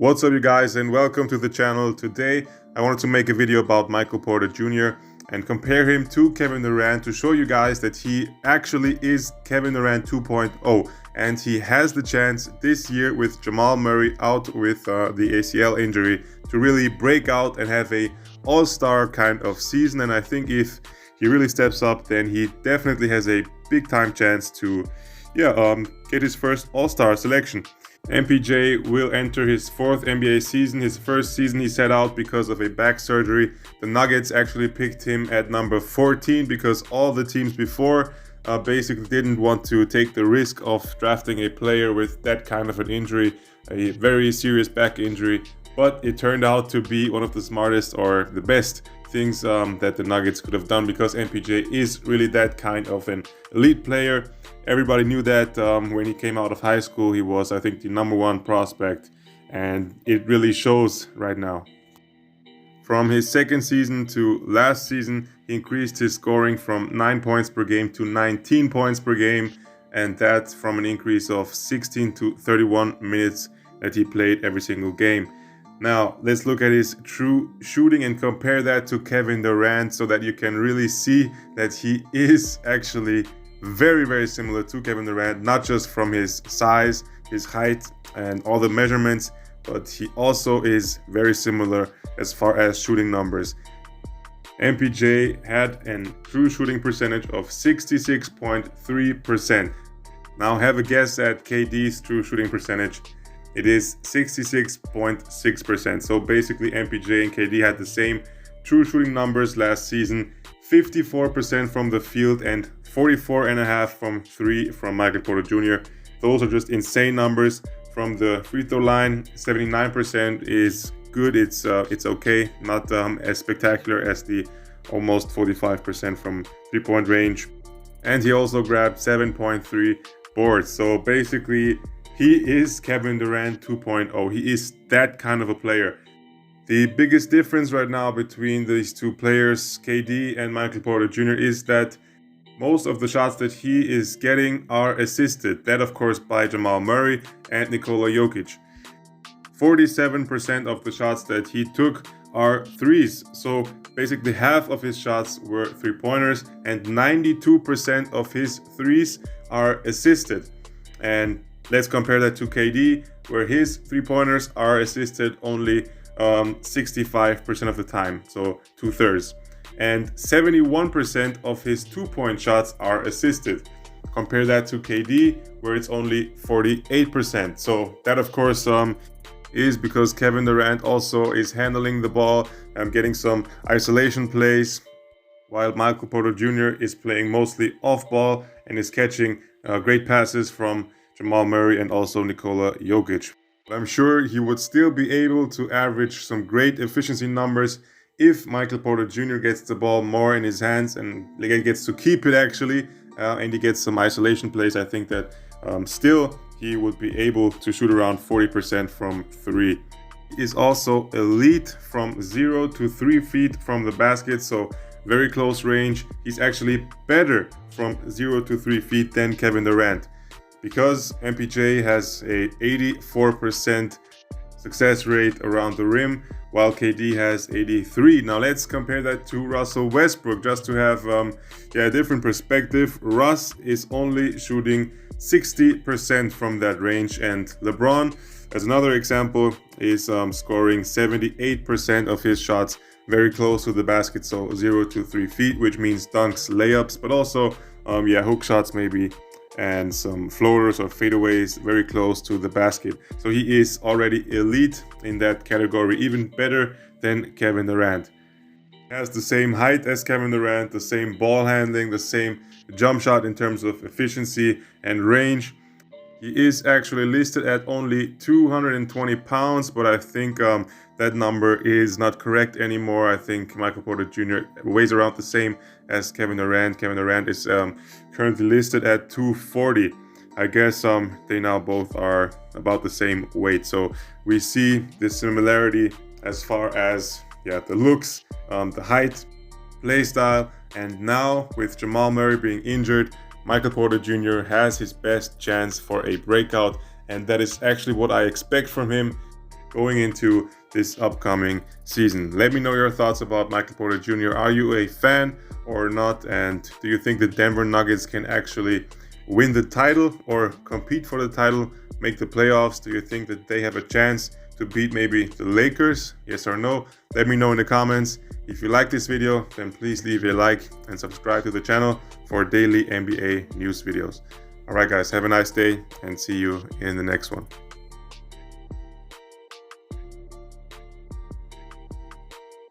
What's up, you guys, and welcome to the channel. Today I wanted to make a video about Michael Porter Jr. and compare him to Kevin Durant to show you guys that he actually is Kevin Durant 2.0, and he has the chance this year with Jamal Murray out with the ACL injury to really break out and have a all-star kind of season. And I think if he really steps up, then he definitely has a big time chance to get his first all-star selection. MPJ will enter his fourth NBA season. His first season he sat out because of a back surgery. The Nuggets actually picked him at number 14 because all the teams before basically didn't want to take the risk of drafting a player with that kind of an injury, a very serious back injury. But it turned out to be one of the smartest or the best things that the Nuggets could have done, because MPJ is really that kind of an elite player. Everybody knew that when he came out of high school. He was, I think, the #1 prospect, and it really shows right now. From his second season to last season, he increased his scoring from 9 points per game to 19 points per game, and that's from an increase of 16 to 31 minutes that he played every single game. Now, let's look at his true shooting and compare that to Kevin Durant so that you can really see that he is actually very, very similar to Kevin Durant, not just from his size, his height, and all the measurements, but he also is very similar as far as shooting numbers. MPJ had a true shooting percentage of 66.3%. Now have a guess at KD's true shooting percentage. It is 66.6%. So basically MPJ and KD had the same true shooting numbers last season. 54% from the field and 44.5% from three from Michael Porter Jr. Those are just insane numbers. From the free throw line, 79% is good. It's okay, not as spectacular as the almost 45% from three-point range. And he also grabbed 7.3 boards. So basically, he is Kevin Durant 2.0. He is that kind of a player. The biggest difference right now between these two players, KD and Michael Porter Jr., is that most of the shots that he is getting are assisted. That, of course, by Jamal Murray and Nikola Jokic. 47% of the shots that he took are threes. So basically half of his shots were three-pointers, and 92% of his threes are assisted. And let's compare that to KD, where his three-pointers are assisted only 65% of the time, so 2/3. And 71% of his two-point shots are assisted. Compare that to KD, where it's only 48%. So that, of course, is because Kevin Durant also is handling the ball, getting some isolation plays, while Michael Porter Jr. is playing mostly off-ball and is catching great passes from Jamal Murray and also Nikola Jokic. I'm sure he would still be able to average some great efficiency numbers if Michael Porter Jr. gets the ball more in his hands and gets to keep it actually, and he gets some isolation plays. I think that still he would be able to shoot around 40% from three. He is also elite from 0 to 3 feet from the basket, so very close range. He's actually better from 0 to 3 feet than Kevin Durant, because MPJ has a 84% success rate around the rim, while KD has 83%. Now let's compare that to Russell Westbrook, just to have a different perspective. Russ is only shooting 60% from that range, and LeBron, as another example, is scoring 78% of his shots very close to the basket, so 0 to 3 feet, which means dunks, layups, but also hook shots maybe, and some floaters or fadeaways very close to the basket. So he is already elite in that category, even better than Kevin Durant. He has the same height as Kevin Durant, the same ball handling, the same jump shot in terms of efficiency and range. He is actually listed at only 220 pounds, but I think that number is not correct anymore. I think Michael Porter Jr. weighs around the same as Kevin Durant. Kevin Durant is currently listed at 240. I guess they now both are about the same weight. So we see this similarity as far as the looks, the height, play style, and now with Jamal Murray being injured, Michael Porter Jr. has his best chance for a breakout, and that is actually what I expect from him. going into this upcoming season. Let me know your thoughts about Michael Porter Jr. Are you a fan or not? And do you think the Denver Nuggets can actually win the title or compete for the title, make the playoffs? Do you think that they have a chance to beat maybe the Lakers? Yes or no? Let me know in the comments. If you like this video, then please leave a like and subscribe to the channel for daily NBA news videos. All right, guys, have a nice day and see you in the next one.